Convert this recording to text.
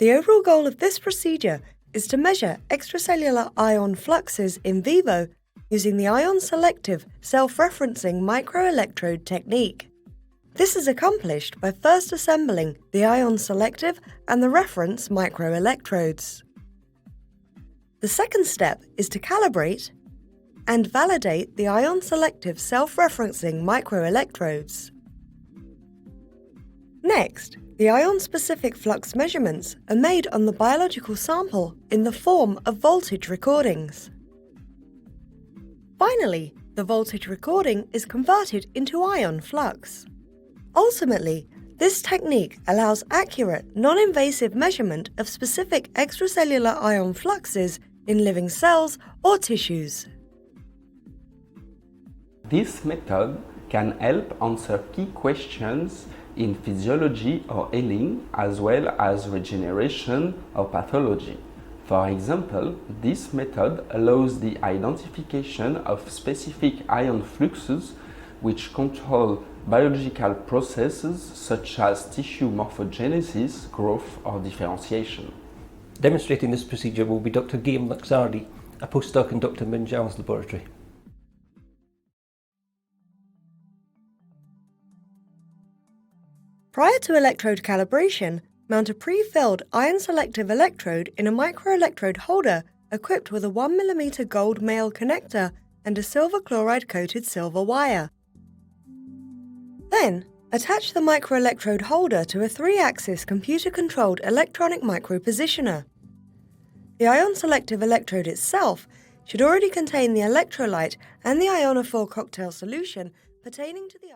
The overall goal of this procedure is to measure extracellular ion fluxes in vivo using the Ion-Selective self-referencing microelectrode technique. This is accomplished by first assembling the Ion-Selective and the reference microelectrodes. The second step is to calibrate and validate the Ion-Selective self-referencing microelectrodes. Next, the ion-specific flux measurements are made on the biological sample in the form of voltage recordings. Finally, the voltage recording is converted into ion flux. Ultimately, this technique allows accurate, non-invasive measurement of specific extracellular ion fluxes in living cells or tissues. This method can help answer key questions in physiology or healing, as well as regeneration or pathology. For example, this method allows the identification of specific ion fluxes which control biological processes such as tissue morphogenesis, growth, or differentiation. Demonstrating this procedure will be Dr. Guillaume Luxardi, a postdoc in Dr. Minhio's laboratory. Prior to electrode calibration, mount a pre-filled ion-selective electrode in a microelectrode holder equipped with a 1 mm gold male connector and a silver chloride-coated silver wire. Then, attach the microelectrode holder to a 3-axis computer-controlled electronic micropositioner. The ion-selective electrode itself should already contain the electrolyte and the ionophore cocktail solution pertaining to the